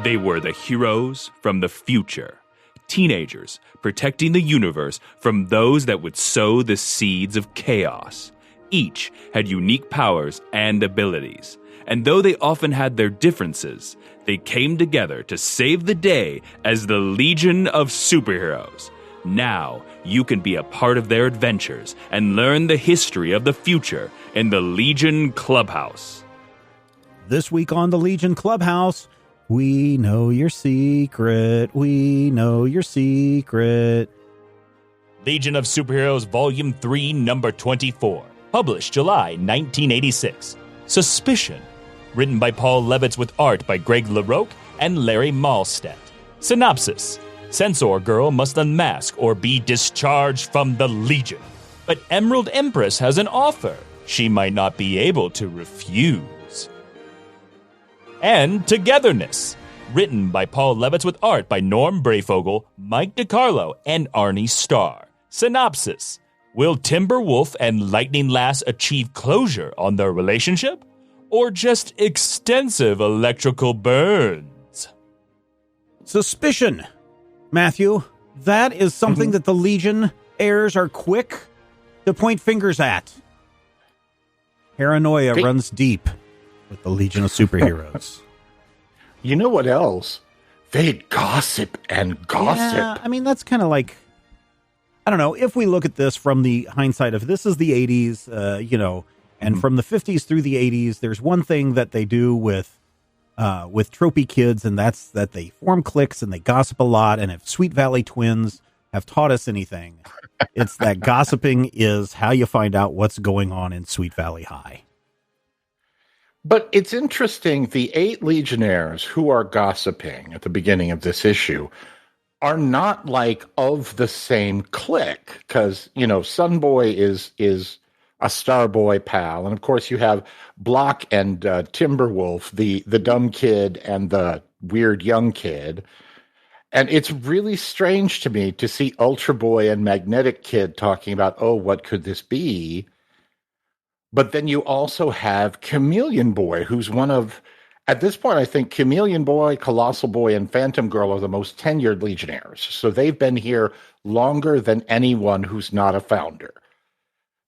They were the heroes from the future. Teenagers protecting the universe from those that would sow the seeds of chaos. Each had unique powers and abilities. And though they often had their differences, they came together to save the day as the Legion of Superheroes. Now, you can be a part of their adventures and learn the history of the future in the Legion Clubhouse. This week on the Legion Clubhouse, we know your secret. We know your secret. Legion of Superheroes Volume 3, Number 24. Published July 1986. Suspicion. Written by Paul Levitz with art by Greg LaRocque and Larry Malstedt. Synopsis. Censor girl must unmask or be discharged from the Legion. But Emerald Empress has an offer she might not be able to refuse. And Togetherness. Written by Paul Levitz with art by Norm Breyfogle, Mike DeCarlo, and Arne Starr. Synopsis. Will Timberwolf and Lightning Lass achieve closure on their relationship? Or just extensive electrical burns? Suspicion. Matthew, that is something that the Legion heirs are quick to point fingers at. Paranoia runs deep with the Legion of Superheroes. You know what else? They'd gossip and gossip. Yeah, I mean, that's kind of like, I don't know, if we look at this from the hindsight of this is the 80s, and from the 50s through the 80s, there's one thing that they do with tropey kids, and that's that they form cliques and they gossip a lot. And if Sweet Valley Twins have taught us anything, it's that gossiping is how you find out what's going on in Sweet Valley High. But it's interesting, the 8 Legionnaires who are gossiping at the beginning of this issue are not like of the same clique, because, Sunboy is a Starboy pal. And of course you have Block and Timberwolf, the dumb kid and the weird young kid. And it's really strange to me to see Ultra Boy and Magnetic Kid talking about, oh, what could this be? But then you also have Chameleon Boy, who's one of, at this point, I think Chameleon Boy, Colossal Boy, and Phantom Girl are the most tenured Legionnaires. So they've been here longer than anyone who's not a founder.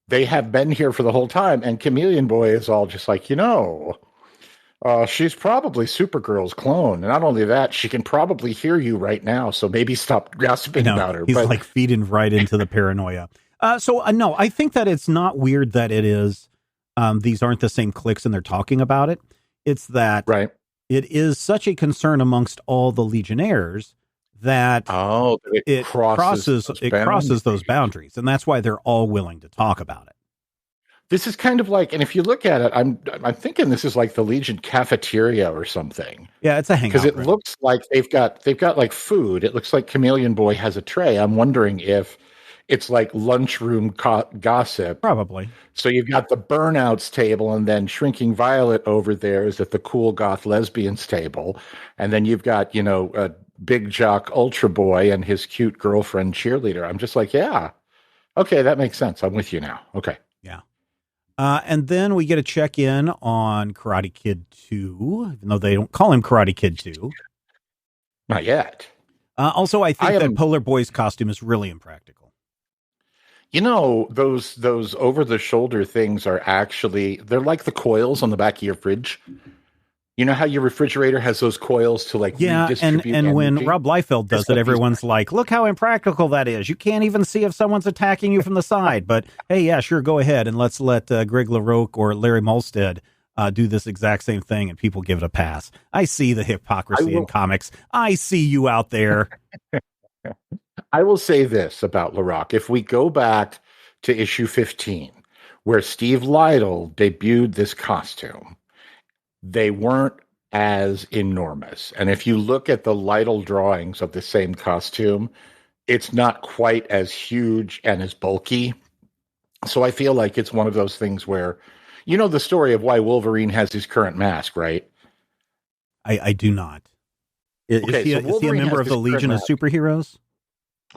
They have been here for the whole time, and Chameleon Boy is all just like, she's probably Supergirl's clone. And not only that, she can probably hear you right now, so maybe stop gossiping about her. He's like feeding right into the paranoia. No, I think that it's not weird that it is, these aren't the same cliques and they're talking about it. It's that it is such a concern amongst all the Legionnaires that it crosses those boundaries, and that's why they're all willing to talk about it. This is kind of like, and if you look at it, I'm thinking this is like the Legion cafeteria or something. Yeah, it's a hangout because it looks like they've got like food. It looks like Chameleon Boy has a tray. I'm wondering if it's like lunchroom gossip. Probably. So you've got the Burnouts table, and then Shrinking Violet over there is at the Cool Goth Lesbians table, and then you've got Big Jock Ultra Boy and his cute girlfriend cheerleader. I'm just like, yeah, okay, that makes sense. I'm with you now. Okay. Yeah. And then we get a check in on Karate Kid 2, even though they don't call him Karate Kid 2. Not yet. Also, I think that Polar Boy's costume is really impractical. Those over the shoulder things are actually, they're like the coils on the back of your fridge. You know how your refrigerator has those coils to redistribute and when Rob Liefeld does it, everyone's like, look how impractical that is. You can't even see if someone's attacking you from the side. But hey, yeah, sure, go ahead and let's let Greg LaRocque or Larry Malstead do this exact same thing, and people give it a pass. I see the hypocrisy in comics. I see you out there. I will say this about LaRocque. If we go back to issue 15, where Steve Lytle debuted this costume, they weren't as enormous. And if you look at the Lytle drawings of the same costume, it's not quite as huge and as bulky. So I feel like it's one of those things where, the story of why Wolverine has his current mask, right? I do not. Is he a member of the Legion of Superheroes?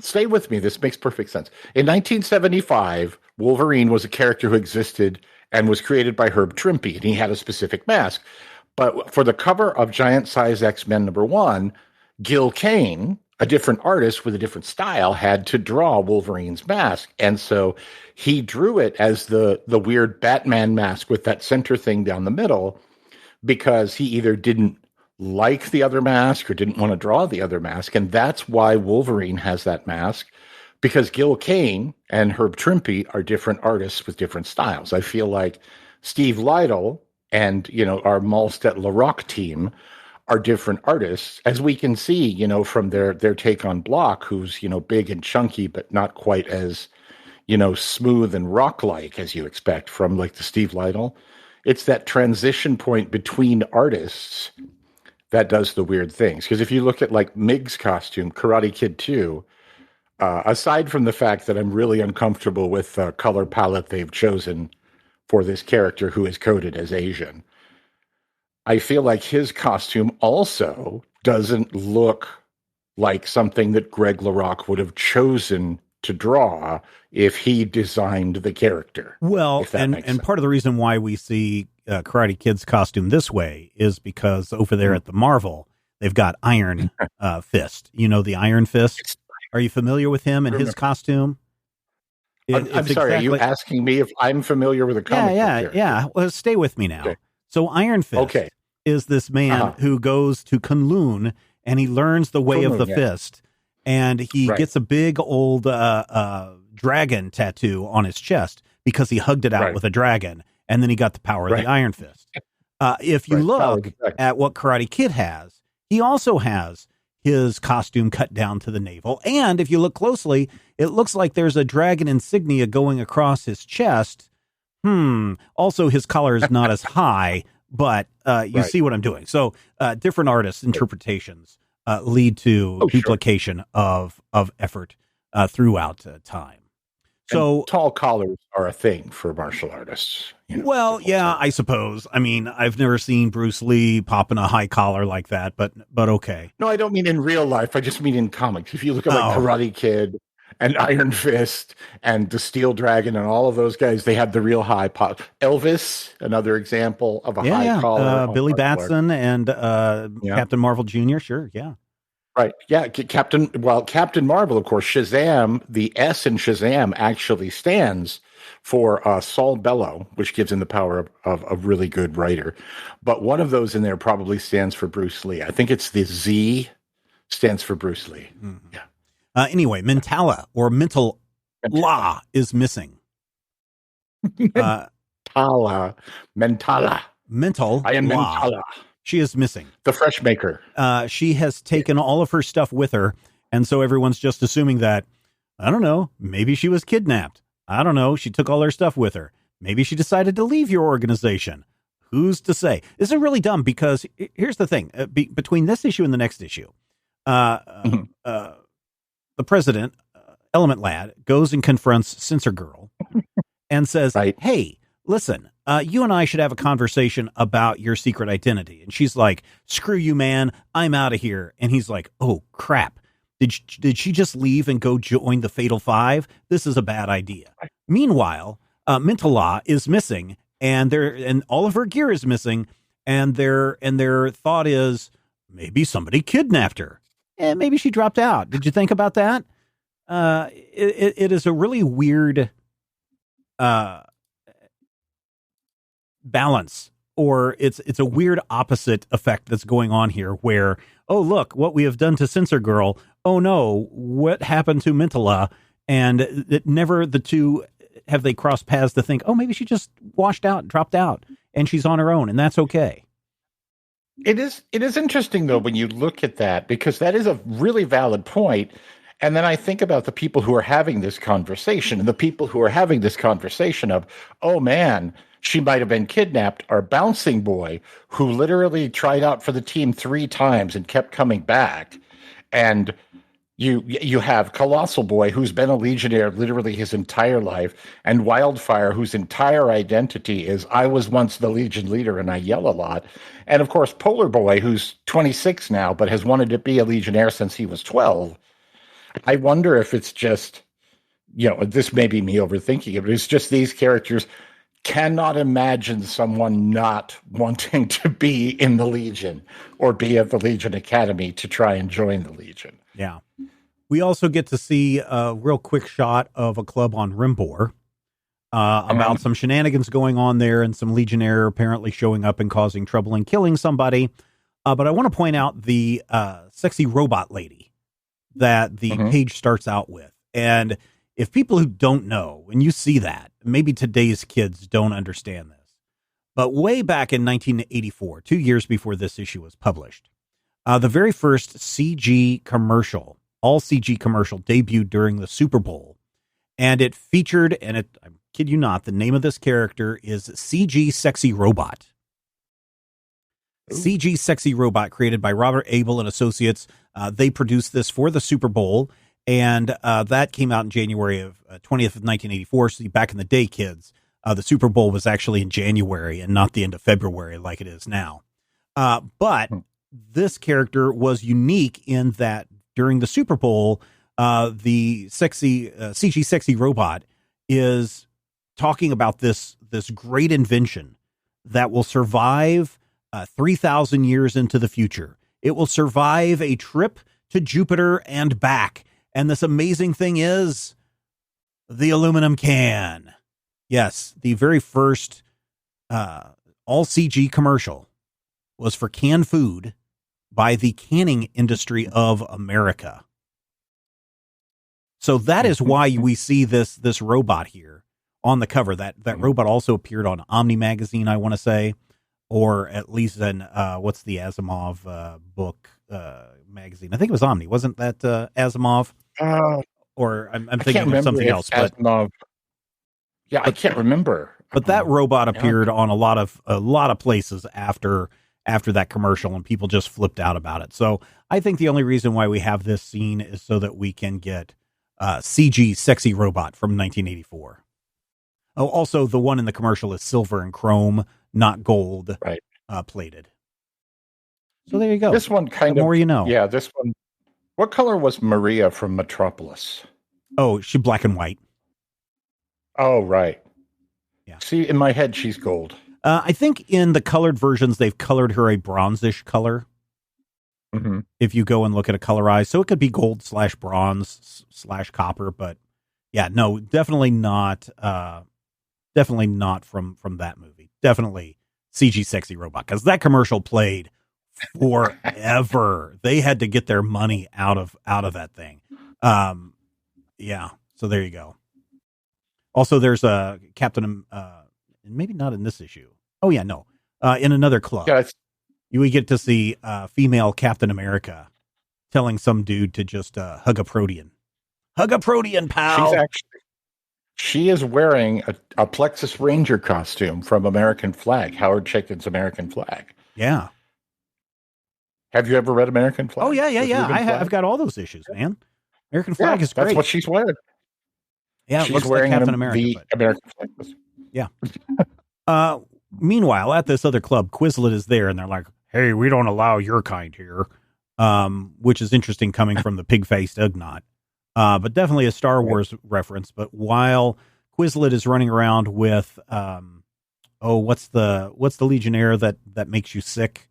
Stay with me. This makes perfect sense. In 1975, Wolverine was a character who existed and was created by Herb Trimpe, and he had a specific mask. But for the cover of Giant Size X-Men #1, Gil Kane, a different artist with a different style, had to draw Wolverine's mask. And so he drew it as the weird Batman mask with that center thing down the middle, because he either didn't like the other mask or didn't want to draw the other mask. And that's why Wolverine has that mask, because Gil Kane and Herb Trimpe are different artists with different styles. I feel like Steve Lytle and, our Malstedt LaRocque team are different artists, as we can see, from their take on Block, who's, big and chunky, but not quite as, smooth and rock-like as you expect from like the Steve Lytle. It's that transition point between artists that does the weird things. Because if you look at like Mig's costume, Karate Kid 2, aside from the fact that I'm really uncomfortable with the color palette they've chosen for this character who is coded as Asian, I feel like his costume also doesn't look like something that Greg LaRocque would have chosen to draw if he designed the character. Well, and part of the reason why we see Karate Kid's costume this way is because over there at the Marvel, they've got Iron Fist. The Iron Fist? Are you familiar with him and his costume? I'm sorry, are you asking me if I'm familiar with a comic book character? Yeah. Well, stay with me now. Okay. So Iron Fist is this man who goes to Kunlun and he learns the way of the fist. And he gets a big old dragon tattoo on his chest because he hugged it out with a dragon. And then he got the power of the Iron Fist. If you look at what Karate Kid has, he also has his costume cut down to the navel. And if you look closely, it looks like there's a dragon insignia going across his chest. Also, his collar is not as high, but you see what I'm doing. So different artists' interpretations lead to duplication of effort throughout time. So and tall collars are a thing for martial artists. Well, yeah, I suppose. I mean, I've never seen Bruce Lee pop in a high collar like that, but okay. No, I don't mean in real life. I just mean in comics. If you look at like Karate Kid and Iron Fist and the Steel Dragon and all of those guys, they had the real high pop. Elvis, another example of a high collar. Billy Batson and Captain Marvel Jr. Sure, yeah. Right. Yeah. Captain Marvel, of course, Shazam, the S in Shazam actually stands for Saul Bellow, which gives him the power of a really good writer. But one of those in there probably stands for Bruce Lee. I think it's the Z stands for Bruce Lee. Mm-hmm. Yeah. Anyway, Mentala or Mental La is missing. Mentala. Mental. I am La. Mentala. She is missing. The fresh maker. She has taken all of her stuff with her. And so everyone's just assuming that, I don't know, maybe she was kidnapped. I don't know. She took all her stuff with her. Maybe she decided to leave your organization. Who's to say? This is really dumb because here's the thing. Between this issue and the next issue, the president, Element Lad, goes and confronts Censor Girl and says, hey, listen, you and I should have a conversation about your secret identity. And she's like, screw you, man. I'm out of here. And he's like, oh, crap. Did she just leave and go join the Fatal Five? This is a bad idea. Meanwhile, Mentala is missing and all of her gear is missing. And their thought is maybe somebody kidnapped her. And maybe she dropped out. Did you think about that? It is a really weird balance, or it's a weird opposite effect that's going on here where, oh, look what we have done to Censor Girl. Oh no, what happened to Mentala? And it never the two have they crossed paths to think, oh, maybe she just washed out, dropped out, and she's on her own, and that's okay. It is interesting though when you look at that, because that is a really valid point. And then I think about the people who are having this conversation, and the people who are having this conversation of, oh man, she might have been kidnapped, are Bouncing Boy, who literally tried out for the team 3 times and kept coming back. And you have Colossal Boy, who's been a Legionnaire literally his entire life, and Wildfire, whose entire identity is, I was once the Legion leader and I yell a lot. And of course, Polar Boy, who's 26 now, but has wanted to be a Legionnaire since he was 12. I wonder if it's just, this may be me overthinking it, but it's just these characters cannot imagine someone not wanting to be in the Legion or be at the Legion Academy to try and join the Legion. Yeah. We also get to see a real quick shot of a club on Rimbor about some shenanigans going on there and some Legionnaire apparently showing up and causing trouble and killing somebody. But I want to point out the sexy robot lady that the page starts out with. And if people who don't know, when you see that, maybe today's kids don't understand this, but way back in 1984, 2 years before this issue was published, the very first CG commercial, all CG commercial, debuted during the Super Bowl. And it featured, and I kid you not, the name of this character is CG Sexy Robot. Ooh. CG Sexy Robot, created by Robert Abel and Associates. They produced this for the Super Bowl. And that came out in January of 20th of 1984. So back in the day, kids, the Super Bowl was actually in January and not the end of February like it is now. But this character was unique in that during the Super Bowl, the sexy CG Sexy Robot is talking about this great invention that will survive 3,000 years into the future. It will survive a trip to Jupiter and back. And this amazing thing is the aluminum can. Yes, the very first all CG commercial was for canned food by the canning industry of America. So that is why we see this robot here on the cover. That robot also appeared on Omni magazine, I want to say, or at least in what's the Asimov book magazine? I think it was Omni. Wasn't that Asimov? Or I'm thinking of something else. But yeah, I can't remember. But that robot appeared on a lot of places after that commercial, and people just flipped out about it. So I think the only reason why we have this scene is so that we can get CG Sexy Robot from 1984. Oh, also the one in the commercial is silver and chrome, not gold, right? Plated. So there you go. This one the more you know. Yeah, this one. What color was Maria from Metropolis? Oh, she black and white. Oh, right. Yeah. See, in my head, she's gold. I think in the colored versions, they've colored her a bronzish color. Mm-hmm. If you go and look at a colorized, so it could be gold / bronze / copper, but yeah, no, definitely not. Definitely not from that movie. Definitely CG Sexy Robot, because that commercial played forever. They had to get their money out of that thing. Yeah. So there you go. Also, there's a Captain, maybe not in this issue. Oh yeah, no. In another club, yeah, we get to see female Captain America telling some dude to just hug a Protean. Hug a Protean, pal. She is wearing a Plexus Ranger costume from American Flag, Howard Chaykin's American Flag. Yeah. Have you ever read American Flag? Oh, yeah. I've got all those issues, man. American Flag is great. That's what she's wearing. Yeah, she's wearing like Captain America. The American Flag. Yeah. Meanwhile, at this other club, Quizlet is there, and they're like, hey, we don't allow your kind here, which is interesting coming from the pig-faced Ugnaught. But definitely a Star Wars reference. But while Quizlet is running around with, what's the Legionnaire that makes you sick?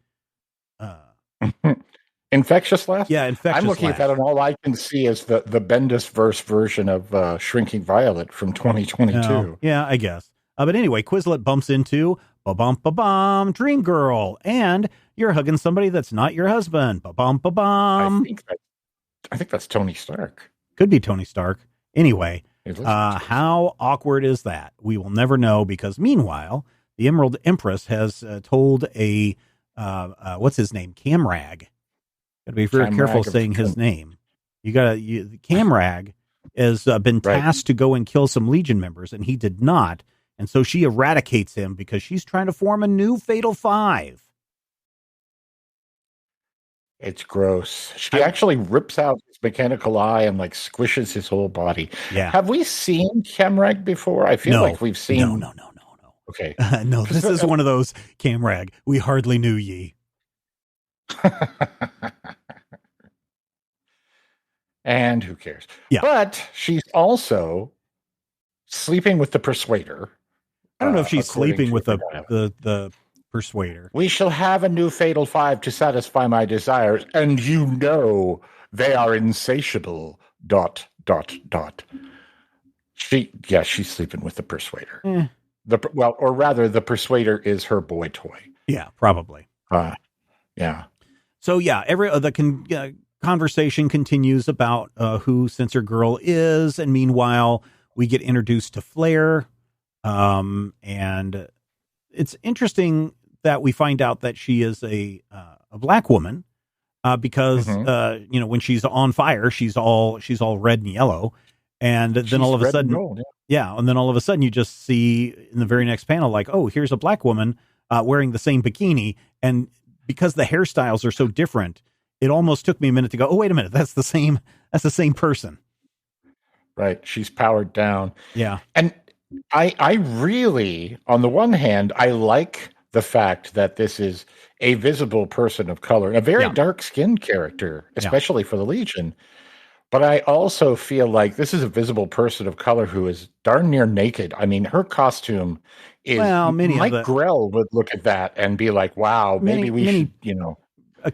Infectious Laugh? Yeah, Infectious I'm looking Laugh. at that, and all I can see is the Bendis verse version of Shrinking Violet from 2022. Oh, yeah, I guess. But anyway, Quizlet bumps into ba-bum, Dream Girl, and you're hugging somebody that's not your husband. Ba-bum. I think that's Tony Stark. Could be Tony Stark. Anyway, how awkward is that? We will never know, because meanwhile, the Emerald Empress has told a what's his name? Camrag. Got to be very careful saying his name. Camrag has been tasked to go and kill some Legion members, and he did not. And so she eradicates him because she's trying to form a new Fatal Five. It's gross. She actually rips out his mechanical eye and squishes his whole body. Yeah. Have we seen Camrag before? I feel like we've seen. No. Okay. No, this is one of those Camrag. We hardly knew ye. And who cares? Yeah. But she's also sleeping with the Persuader, I don't know if she's according sleeping to with her the dialogue. persuader. We shall have a new fatal 5 to satisfy my desires, and you know they are insatiable. ... She's sleeping with the persuader. Or rather, the persuader is her boy toy. Yeah, probably. Yeah. So yeah, conversation continues about who Censor Girl is, and meanwhile we get introduced to Flare, and it's interesting that we find out that she is a black woman, because when she's on fire, she's all red and yellow, and then all of a sudden, and then all of a sudden you just see in the very next panel, like, oh, here's a black woman wearing the same bikini, and because the hairstyles are so different, it almost took me a minute to go, oh, wait a minute, that's the same person. Right. She's powered down. Yeah. And I really, on the one hand, I like the fact that this is a visible person of color, a very dark-skinned character, especially for the Legion. But I also feel like this is a visible person of color who is darn near naked. I mean, her costume is... Mike Grell would look at that and be like, wow, maybe we should,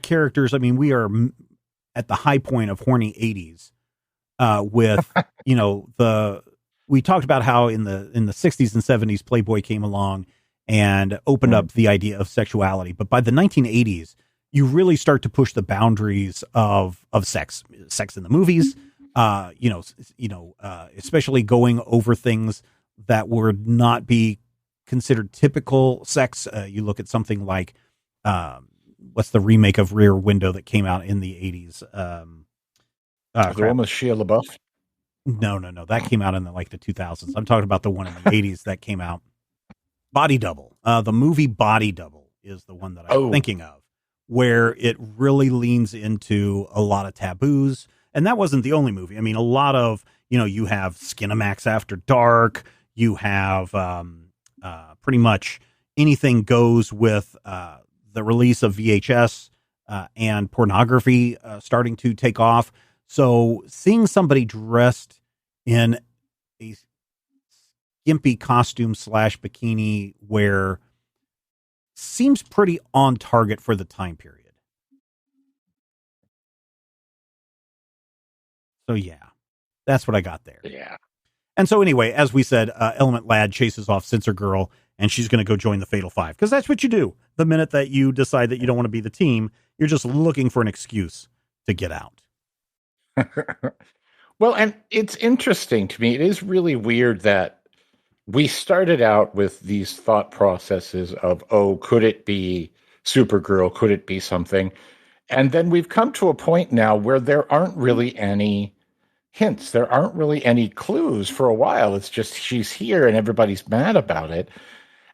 characters, I mean, we are at the high point of horny 80s with, we talked about how in the 60s and 70s, Playboy came along and opened up the idea of sexuality. But by the 1980s, you really start to push the boundaries of sex in the movies, especially going over things that would not be considered typical sex. You look at something like, what's the remake of Rear Window that came out in the 80s? The one with Shia LaBeouf? No. That came out in the 2000s. I'm talking about the one in the 80s that came out. Body Double. The movie Body Double is the one that I'm thinking of, where it really leans into a lot of taboos. And that wasn't the only movie. I mean, a lot of, you have Skinamax After Dark. You have pretty much anything goes with the release of VHS and pornography starting to take off. So seeing somebody dressed in a skimpy costume / bikini wear seems pretty on target for the time period. So yeah, that's what I got there. Yeah. And so anyway, as we said, Element Lad chases off Censor Girl, and she's going to go join the Fatal Five, because that's what you do. The minute that you decide that you don't want to be the team, you're just looking for an excuse to get out. Well, and it's interesting to me. It is really weird that we started out with these thought processes of, oh, could it be Supergirl? Could it be something? And then we've come to a point now where there aren't really any hints. There aren't really any clues for a while. It's just she's here and everybody's mad about it.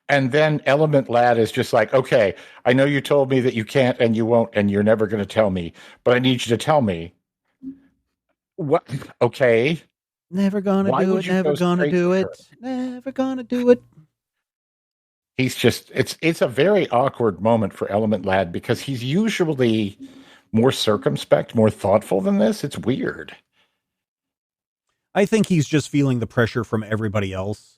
And then Element Lad is just like, okay, I know you told me that you can't and you won't and you're never going to tell me, but I need you to tell me. What? Okay. Never gonna do it. Never gonna do it. Never gonna do it. He's just, it's a very awkward moment for Element Lad because he's usually more circumspect, more thoughtful than this. It's weird. I think he's just feeling the pressure from everybody else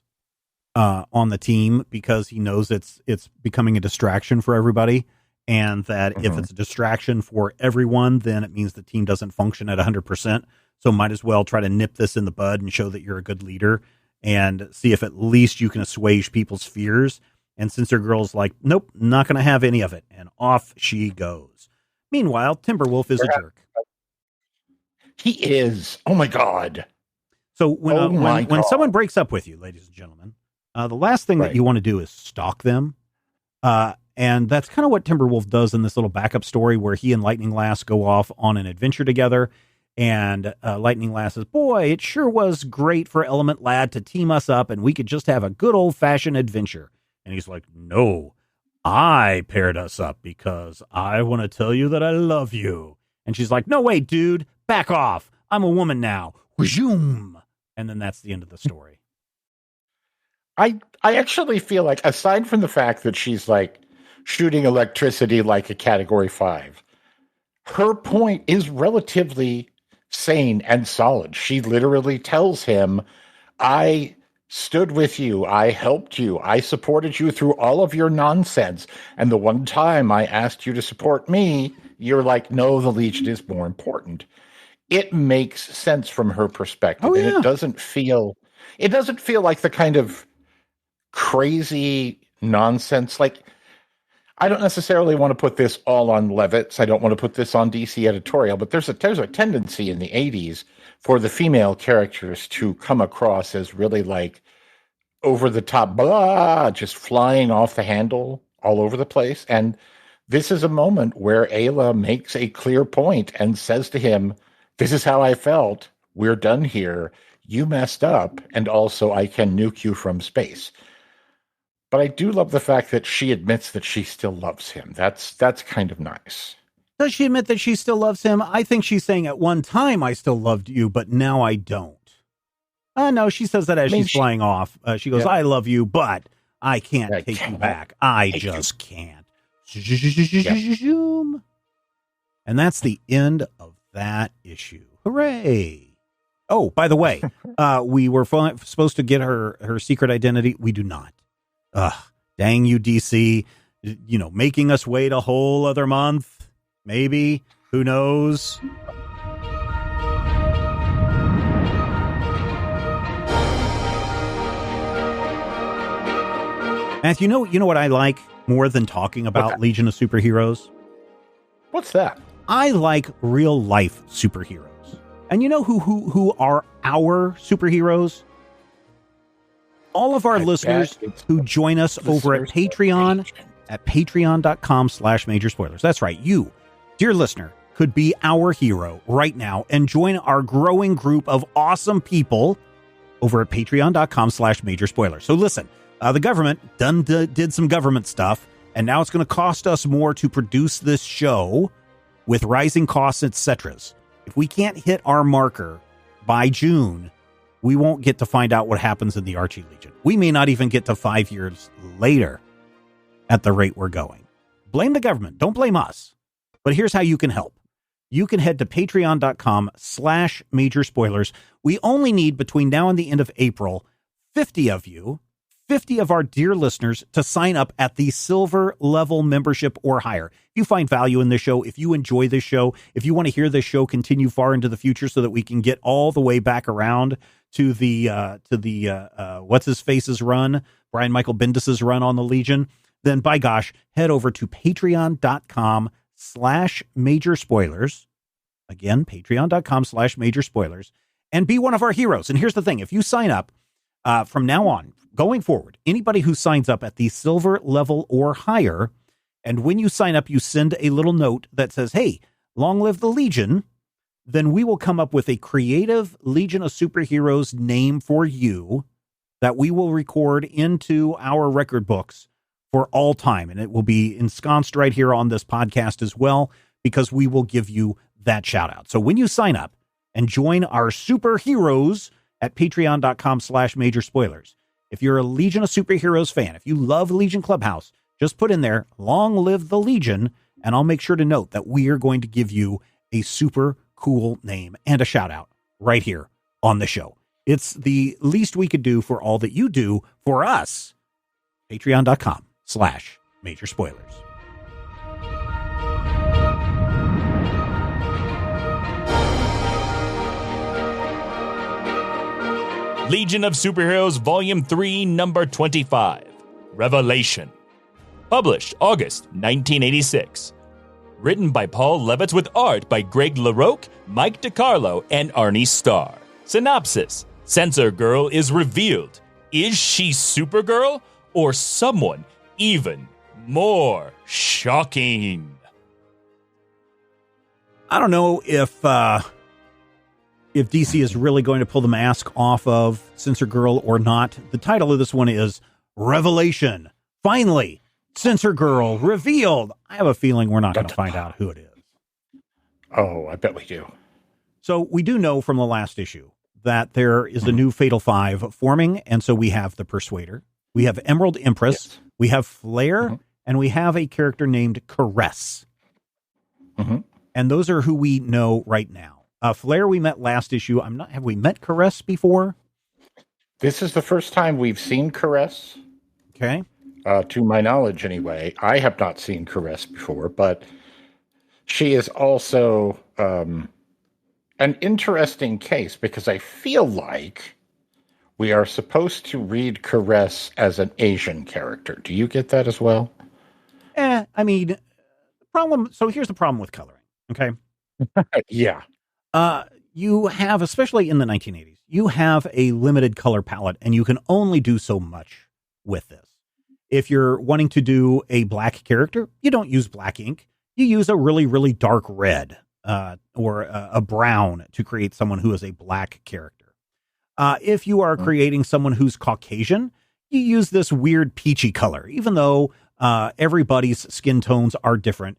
on the team because he knows it's becoming a distraction for everybody. And that if it's a distraction for everyone, then it means the team doesn't function at 100%. So might as well try to nip this in the bud and show that you're a good leader and see if at least you can assuage people's fears. And Censor Girl's like, nope, not going to have any of it. And off she goes. Meanwhile, Timberwolf is a jerk. He is. Oh, my God. So when someone breaks up with you, ladies and gentlemen, the last thing that you want to do is stalk them. And that's kind of what Timberwolf does in this little backup story where he and Lightning Lass go off on an adventure together. And Lightning Lass says, boy, it sure was great for Element Lad to team us up and we could just have a good old-fashioned adventure. And he's like, no, I paired us up because I want to tell you that I love you. And she's like, no, wait, dude, back off. I'm a woman now. Whoom. And then that's the end of the story. I actually feel like, aside from the fact that she's like shooting electricity like a Category 5, her point is relatively sane and solid. She literally tells him, I stood with you. I helped you. I supported you through all of your nonsense. And the one time I asked you to support me, you're like, no, the Legion is more important. It makes sense from her perspective. And it doesn't feel like the kind of crazy nonsense. Like, I don't necessarily want to put this all on Levitz. I don't want to put this on DC editorial, but there's a tendency in the 80s for the female characters to come across as really like over the top, blah, just flying off the handle all over the place. And this is a moment where Ayla makes a clear point and says to him, this is how I felt. We're done here. You messed up. And also I can nuke you from space. But I do love the fact that she admits that she still loves him. That's kind of nice. Does she admit that she still loves him? I think she's saying at one time I still loved you, but now I don't. No, she says that as she's flying off. She goes, I love you, but I can't take you back. I just can't. And that's the end of that issue. Hooray. Oh, by the way, we were supposed to get her secret identity. We do not. Dang you, DC. Making us wait a whole other month. Maybe. Who knows? Matthew, you know what I like more than talking about Legion of Superheroes? What's that? I like real life superheroes. And you know who are our superheroes? All of our listeners who join us over at Patreon at patreon.com/major spoilers. That's right. You, dear listener, could be our hero right now and join our growing group of awesome people over at patreon.com/major spoilers. So listen, the government did some government stuff, and now it's going to cost us more to produce this show with rising costs, etc. If we can't hit our marker by June, we won't get to find out what happens in the Archie Legion. We may not even get to 5 years later at the rate we're going. Blame the government. Don't blame us. But here's how you can help. You can head to patreon.com/major spoilers. We only need between now and the end of April, 50 of you, 50 of our dear listeners to sign up at the silver level membership or higher. If you find value in this show, if you enjoy this show, if you want to hear this show continue far into the future so that we can get all the way back around to the what's his face's run, Brian Michael Bendis's run on the Legion, then by gosh, head over to patreon.com/major spoilers. Again, patreon.com/major spoilers, and be one of our heroes. And here's the thing. If you sign up from now on, going forward, anybody who signs up at the silver level or higher, and when you sign up, you send a little note that says, hey, long live the Legion, then we will come up with a creative Legion of Superheroes name for you that we will record into our record books for all time. And it will be ensconced right here on this podcast as well, because we will give you that shout out. So when you sign up and join our superheroes at patreon.com/major spoilers, if you're a Legion of Superheroes fan, if you love Legion Clubhouse, just put in there, long live the Legion, and I'll make sure to note that we are going to give you a super cool name and a shout out right here on the show. It's the least we could do for all that you do for us. Patreon.com/major spoilers. Legion of Superheroes Volume 3, Number 25, Revelation. Published August 1986. Written by Paul Levitz with art by Greg LaRocque, Mike DeCarlo, and Arne Starr. Synopsis: Censor Girl is revealed. Is she Supergirl or someone even more shocking? I don't know if DC is really going to pull the mask off of Censor Girl or not. The title of this one is Revelation. Finally, Censor Girl revealed. I have a feeling we're not going to find out who it is. Oh, I bet we do. So we do know from the last issue that there is a new Fatal Five forming. And so we have the Persuader. We have Emerald Empress. Yes. We have Flare. And we have a character named Caress. And those are who we know right now. Flare we met last issue. Have we met Caress before? This is the first time we've seen Caress. Okay. To my knowledge, anyway. I have not seen Caress before, but she is also an interesting case because I feel like we are supposed to read Caress as an Asian character. Do you get that as well? I mean, so here's the problem with coloring. Okay. Yeah. You have, especially in the 1980s, you have a limited color palette and you can only do so much with this. If you're wanting to do a black character, you don't use black ink. You use a really, really dark red or a brown to create someone who is a black character. If you are creating someone who's Caucasian, you use this weird peachy color, even though everybody's skin tones are different.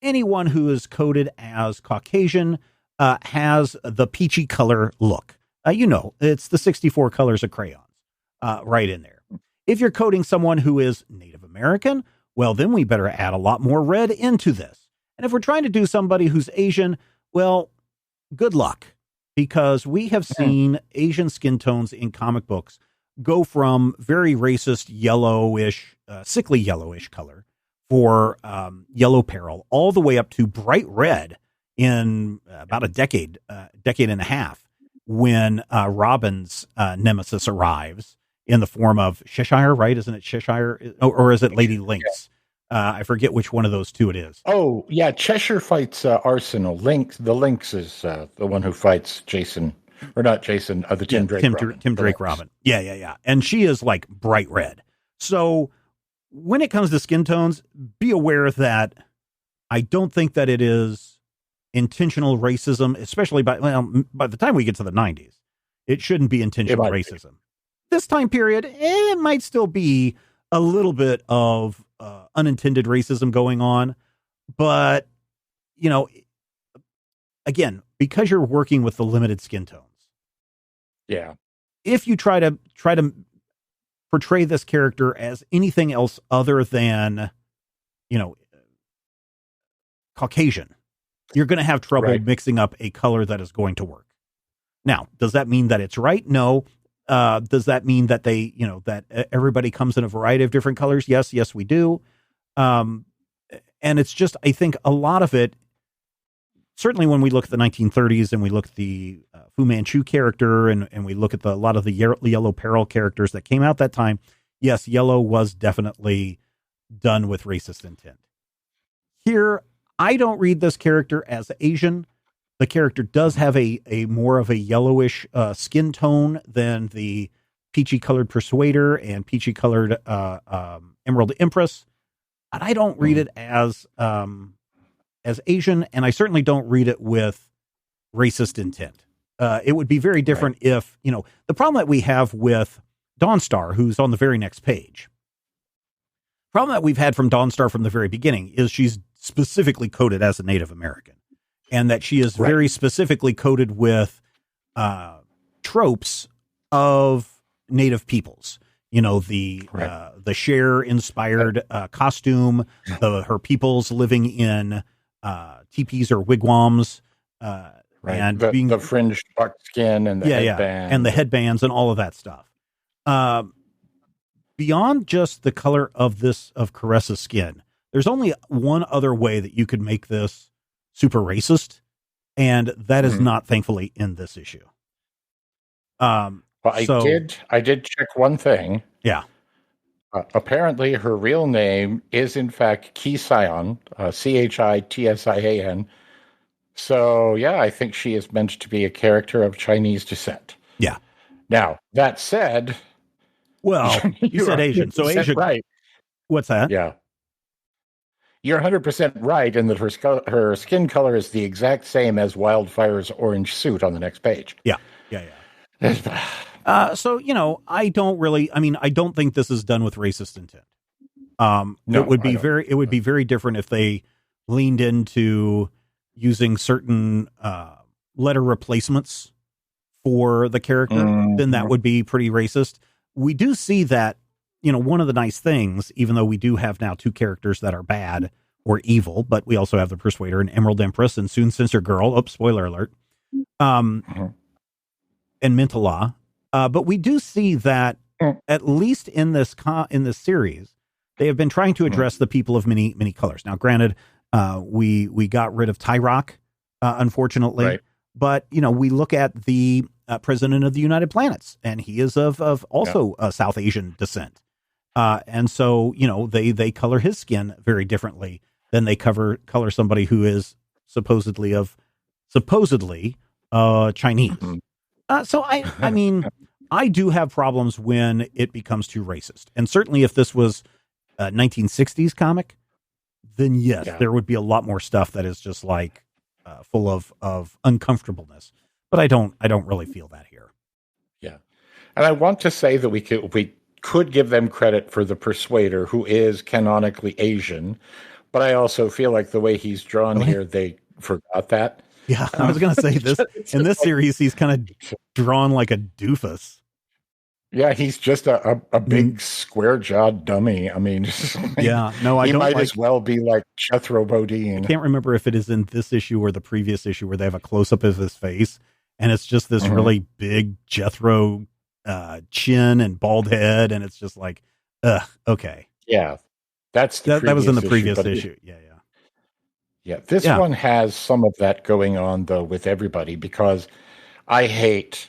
Anyone who is coded as Caucasian has the peachy color look. It's the 64 colors of crayons right in there. If you're coding someone who is Native American, well, then we better add a lot more red into this. And if we're trying to do somebody who's Asian, well, good luck, because we have seen Asian skin tones in comic books go from very racist yellowish, sickly yellowish color for yellow peril, all the way up to bright red in about a decade and a half, when Robin's nemesis arrives in the form of Cheshire, right? Isn't it Cheshire? Or is it Lady Lynx? I forget which one of those two it is. Oh, yeah. Cheshire fights Arsenal. The Lynx is the one who fights Jason, or not Jason, the Tim Drake Robin. Tim Drake Robin. Yeah. And she is like bright red. So when it comes to skin tones, be aware that I don't think that it is intentional racism, especially by the time we get to the 90s. It shouldn't be intentional racism. This time period, it might still be a little bit of unintended racism going on. But, again, because you're working with the limited skin tones. Yeah. If you try to portray this character as anything else other than, Caucasian, you're going to have trouble mixing up a color that is going to work. Now, does that mean that it's right? No. Does that mean that that everybody comes in a variety of different colors? Yes, we do. And it's just, I think a lot of it, certainly when we look at the 1930s and we look at the Fu Manchu character and we look at a lot of the Yellow Peril characters that came out that time, yes, yellow was definitely done with racist intent. Here, I don't read this character as Asian. The character does have a more of a yellowish skin tone than the peachy colored Persuader and peachy colored Emerald Empress. And I don't read it as Asian, and I certainly don't read it with racist intent. It would be very different if, the problem that we have with Dawnstar, who's on the very next page, problem that we've had from Dawnstar from the very beginning is she's specifically coded as a Native American. And that she is very specifically coded with tropes of Native peoples. The Cher inspired costume, her peoples living in teepees or wigwams, and the fringed buckskin and the headband. And the headbands and all of that stuff. Beyond just the color of Caressa's skin, there's only one other way that you could make this super racist, and that is not, thankfully, in this issue. Well, I did check one thing. Yeah. Apparently, her real name is in fact Chision, Chitisan. So, yeah, I think she is meant to be a character of Chinese descent. Yeah. Now, that said, well, you said Asian, so Asian, right? What's that? Yeah. You're 100% right in that her skin color is the exact same as Wildfire's orange suit on the next page. Yeah. So, I don't think this is done with racist intent. It would be very different if they leaned into using certain letter replacements for the character. Then that would be pretty racist. We do see that, one of the nice things, even though we do have now two characters that are bad or evil, but we also have the Persuader and Emerald Empress and soon Censor Girl. Oh, spoiler alert. And Mentala. But we do see that at least in this series, they have been trying to address the people of many colors. Now, granted, we got rid of Tyrock, unfortunately, Right. but we look at the president of the United Planets, and he is of also South Asian descent, and so they color his skin very differently than they color somebody who is supposedly Chinese. So I mean, I do have problems when it becomes too racist, and certainly if this was a 1960s comic, then yes, there would be a lot more stuff that is just like full of uncomfortableness. But I don't really feel that here. Yeah, and I want to say that we could give them credit for the Persuader, who is canonically Asian, but I also feel like the way he's drawn here, they forgot that. Yeah, I was going to say this in this series, he's kind of drawn like a doofus. Yeah, he's just a big square-jawed dummy. I mean, he might as well be like Jethro Bodine. I can't remember if it is in this issue or the previous issue where they have a close-up of his face, and it's just this really big Jethro chin and bald head, and it's just like, okay. Yeah, that was in the previous issue. Yeah. This one has some of that going on though with everybody, because I hate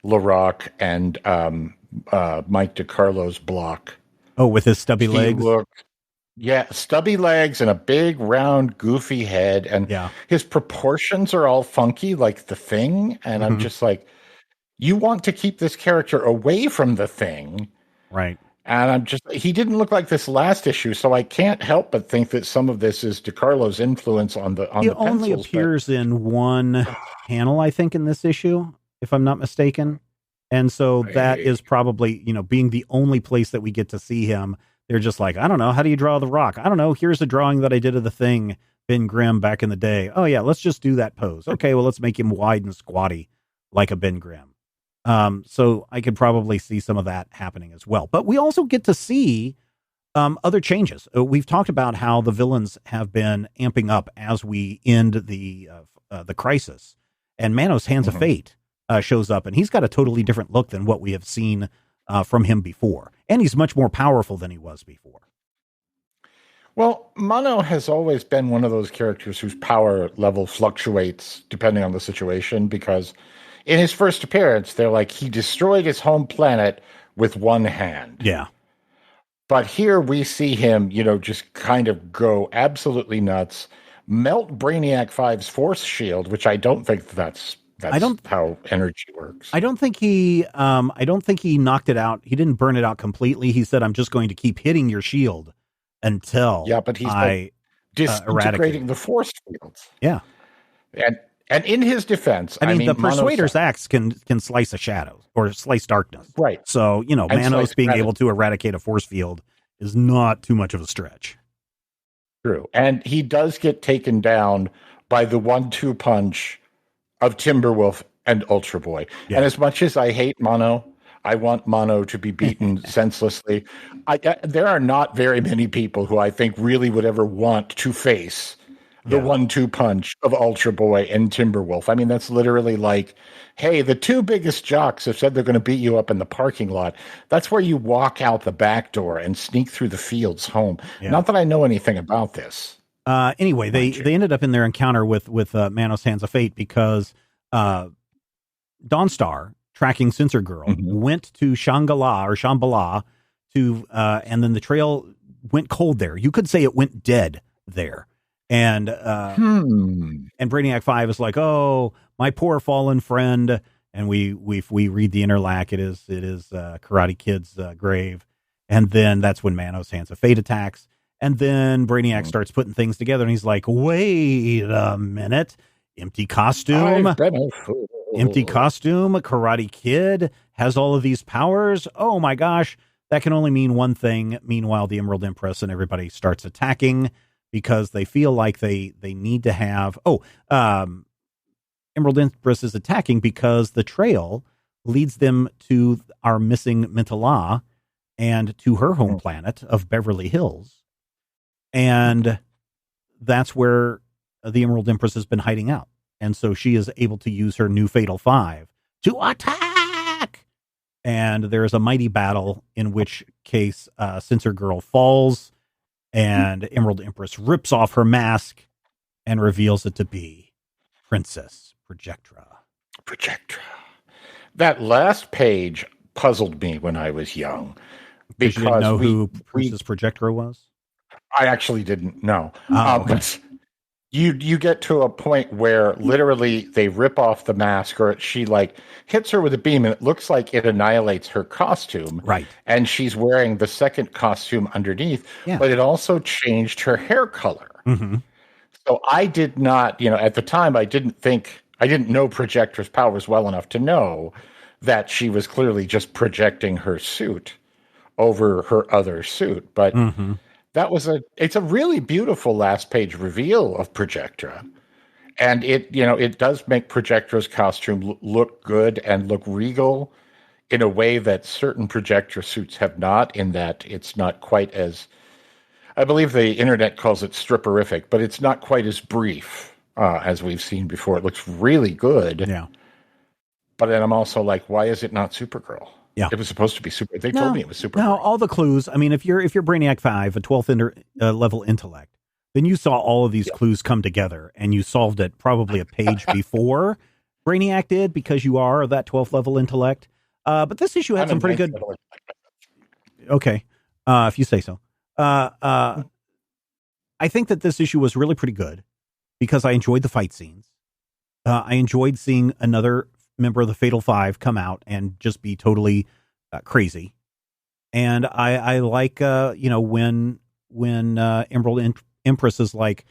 LaRock and Mike DeCarlo's block. Oh, with his stubby legs? Stubby legs and a big, round, goofy head. And his proportions are all funky, like the Thing. And I'm just like, you want to keep this character away from the Thing. Right. And he didn't look like this last issue, so I can't help but think that some of this is DeCarlo's influence on the He only appears in one panel, I think, in this issue, if I'm not mistaken. And so that is probably, being the only place that we get to see him. They're just like, I don't know, how do you draw the Rock? I don't know, here's a drawing that I did of the Thing, Ben Grimm, back in the day. Oh yeah, let's just do that pose. Okay, well, let's make him wide and squatty like a Ben Grimm. So I could probably see some of that happening as well. But we also get to see other changes. We've talked about how the villains have been amping up as we end the crisis. And Manos Hands of Fate shows up, and he's got a totally different look than what we have seen from him before. And he's much more powerful than he was before. Well, Mano has always been one of those characters whose power level fluctuates depending on the situation, because in his first appearance, they're like, he destroyed his home planet with one hand. Yeah. But here we see him, just kind of go absolutely nuts, melt Brainiac 5's force shield, which I don't think that's how energy works. I don't think he knocked it out. He didn't burn it out completely. He said, I'm just going to keep hitting your shield until but he's disintegrating the force fields. Yeah. And in his defense, I mean the Persuader's axe can slice a shadow or slice darkness. Right. So, Manos being able to eradicate a force field is not too much of a stretch. True. And he does get taken down by the 1-2 punch of Timberwolf and Ultra Boy. Yeah. And as much as I hate Mono, I want Mono to be beaten senselessly. There are not very many people who I think really would ever want to face the 1-2 punch of Ultra Boy and Timberwolf. I mean, that's literally like, hey, the two biggest jocks have said they're going to beat you up in the parking lot. That's where you walk out the back door and sneak through the fields home. Yeah. Not that I know anything about this. Anyway, they ended up in their encounter with Manos Hands of Fate because Dawnstar, tracking Sensor Girl, went to Shambhala to, and then the trail went cold there. You could say it went dead there. And Brainiac 5 is like, oh, my poor fallen friend. And we read the interlac. It is Karate Kid's grave. And then that's when Manos Hands of Fate attacks. And then Brainiac starts putting things together, and he's like, wait a minute. Empty costume. Karate Kid has all of these powers. Oh my gosh. That can only mean one thing. Meanwhile, the Emerald Empress and everybody starts attacking because they feel like they need to have... Emerald Empress is attacking because the trail leads them to our missing Mentala and to her home planet of Beverly Hills. And that's where the Emerald Empress has been hiding out. And so she is able to use her new Fatal Five to attack. And there's a mighty battle in which case Censor Girl falls and Emerald Empress rips off her mask and reveals it to be Princess Projectra. That last page puzzled me when I was young. Because you didn't know who Princess Projectra was? I actually didn't know. Okay. But you get to a point where literally they rip off the mask, or she like hits her with a beam and it looks like it annihilates her costume. Right. And she's wearing the second costume underneath, but it also changed her hair color. Mm-hmm. So I did not, at the time I didn't know Projectra's powers well enough to know that she was clearly just projecting her suit over her other suit. But it's a really beautiful last page reveal of Projectra. And it does make Projectra's costume look good and look regal in a way that certain Projectra suits have not, in that it's not quite as, I believe the internet calls it stripperific, but it's not quite as brief as we've seen before. It looks really good. Yeah. But then I'm also like, why is it not Supergirl? Yeah. It was supposed to be Super. They told me it was Supergirl. No, all the clues. I mean, if you're Brainiac 5, a 12th level intellect, then you saw all of these clues come together and you solved it probably a page before Brainiac did, because you are that 12th level intellect. But this issue had some pretty good. Okay. If you say so. I think that this issue was really pretty good because I enjoyed the fight scenes. I enjoyed seeing another member of the Fatal Five come out and just be totally crazy. And I like, when Emerald Empress is like,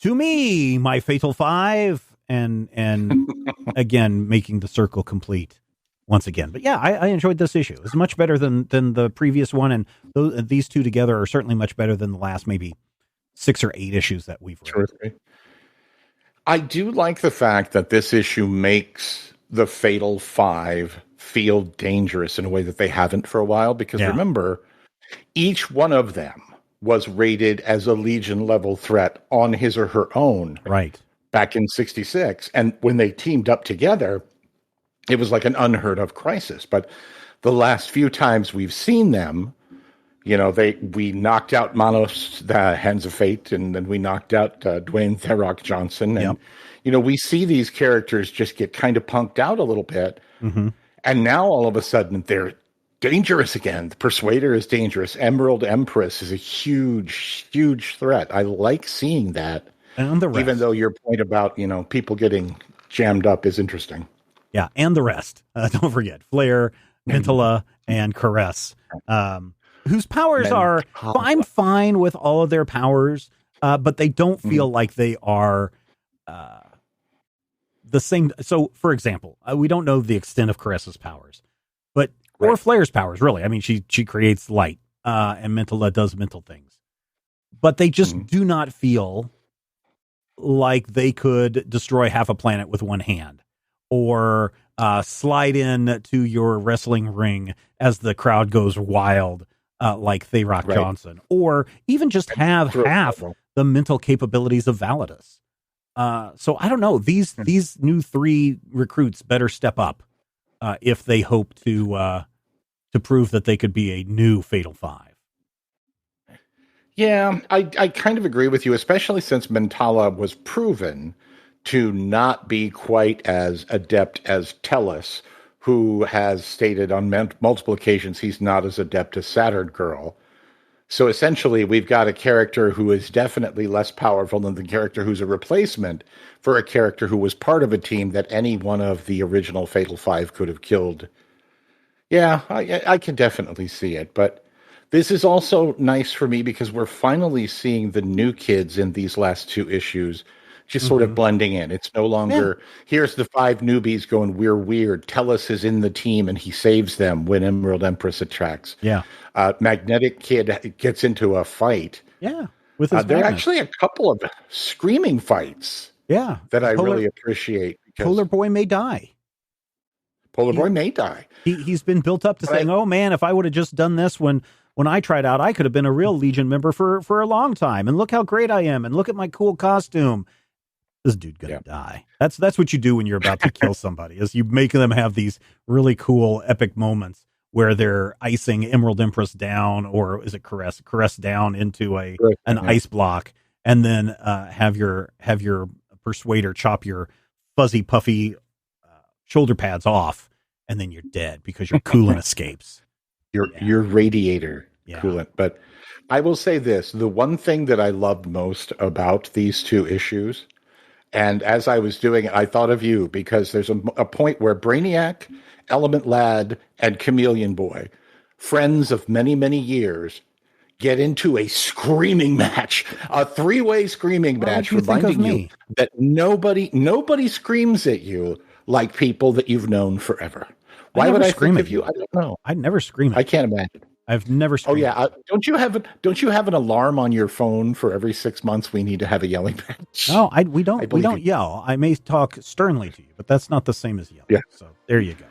to me, my Fatal Five, and again, making the circle complete once again. But yeah, I enjoyed this issue. It's much better than the previous one. And these two together are certainly much better than the last maybe 6 or 8 issues that we've read. I do like the fact that this issue makes the Fatal Five feel dangerous in a way that they haven't for a while. Because remember, each one of them was rated as a Legion level threat on his or her own. Right. Back in 66. And when they teamed up together, it was like an unheard of crisis. But the last few times we've seen them, we knocked out Manos, the Hands of Fate, and then we knocked out Dwayne Tharrock Johnson. And, we see these characters just get kind of punked out a little bit. Mm-hmm. And now all of a sudden they're dangerous again. The Persuader is dangerous. Emerald Empress is a huge, huge threat. I like seeing that. And the rest. Even though your point about, people getting jammed up is interesting. Yeah, and the rest. Don't forget Flare, Mantilla, and Caress, whose powers are. I'm fine with all of their powers, but they don't feel like they are the same. So, for example, we don't know the extent of Caress's powers, or Flare's powers, really. I mean, she creates light, and Mantilla does mental things, but they just do not feel like they could destroy half a planet with one hand, or slide in to your wrestling ring as the crowd goes wild, like Tharrock Johnson, or even just have half the mental capabilities of Validus. So I don't know. These new 3 recruits better step up if they hope to prove that they could be a new Fatal Five. Yeah, I kind of agree with you, especially since Mantilla was proven to not be quite as adept as Tellus, who has stated on multiple occasions he's not as adept as Saturn Girl. So essentially, we've got a character who is definitely less powerful than the character who's a replacement for a character who was part of a team that any one of the original Fatal Five could have killed. Yeah, I can definitely see it. But this is also nice for me because we're finally seeing the new kids in these last 2 issues just sort of blending in. It's no longer, here's the 5 newbies going, we're weird. Tellus is in the team and he saves them when Emerald Empress attacks. Yeah. Magnetic Kid gets into a fight. Yeah. With his there are actually a couple of screaming fights. Yeah. That I really appreciate. Polar Boy may die. Boy may die. He's been built up to saying, oh man, if I would have just done this when I tried out, I could have been a real Legion member for a long time. And look how great I am. And look at my cool costume. this dude gonna die. That's what you do when you're about to kill somebody, is you make them have these really cool epic moments where they're icing Emerald Empress down, or is it caress down into an ice block, and then have your persuader chop your fuzzy puffy shoulder pads off, and then you're dead because your coolant escapes. Your radiator coolant. But I will say this, the one thing that I loved most about these two issues, and as I was doing it, I thought of you, because there's a point where Brainiac, Element Lad, and Chameleon Boy, friends of many, many years, get into a screaming match, a three-way screaming match, reminding you that nobody screams at you like people that you've known forever. Why would I think of you? I don't know. I'd never scream. I can't imagine. I've never screamed. Oh yeah, don't you have an alarm on your phone for every 6 months we need to have a yelling match? No, we don't yell. I may talk sternly to you, but that's not the same as yelling. Yeah. So there you go.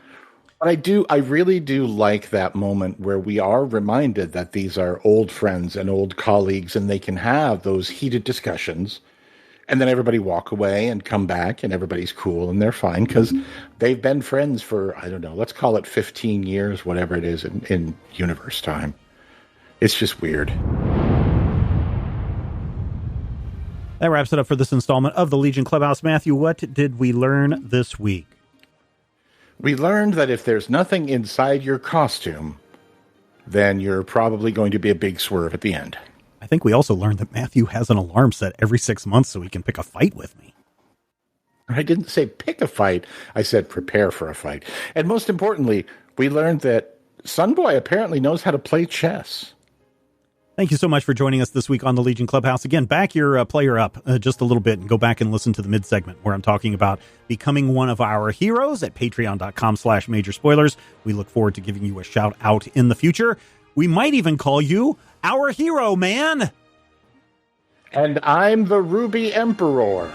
But I really do like that moment where we are reminded that these are old friends and old colleagues, and they can have those heated discussions, and then everybody walk away and come back, and everybody's cool and they're fine because they've been friends for, I don't know, let's call it 15 years, whatever it is in universe time. It's just weird. That wraps it up for this installment of the Legion Clubhouse. Matthew, what did we learn this week? We learned that if there's nothing inside your costume, then you're probably going to be a big swerve at the end. I think we also learned that Matthew has an alarm set every 6 months so he can pick a fight with me. I didn't say pick a fight. I said prepare for a fight. And most importantly, we learned that Sunboy apparently knows how to play chess. Thank you so much for joining us this week on the Legion Clubhouse. Again, back your player up just a little bit and go back and listen to the mid-segment where I'm talking about becoming one of our heroes at patreon.com/major spoilers. We look forward to giving you a shout out in the future. We might even call you our hero, man. And I'm the Ruby Emperor.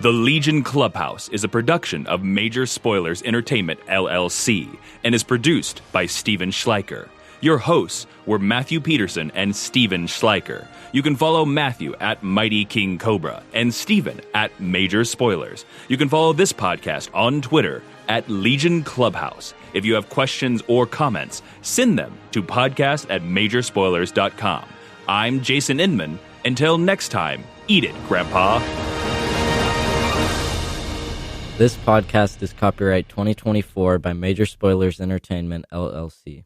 The Legion Clubhouse is a production of Major Spoilers Entertainment, LLC, and is produced by Steven Schleicher. Your hosts were Matthew Peterson and Steven Schleicher. You can follow Matthew at Mighty King Cobra and Steven at Major Spoilers. You can follow this podcast on Twitter at Legion Clubhouse. If you have questions or comments, send them to podcast@majorspoilers.com. I'm Jason Inman. Until next time, eat it, Grandpa. This podcast is copyright 2024 by Major Spoilers Entertainment, LLC.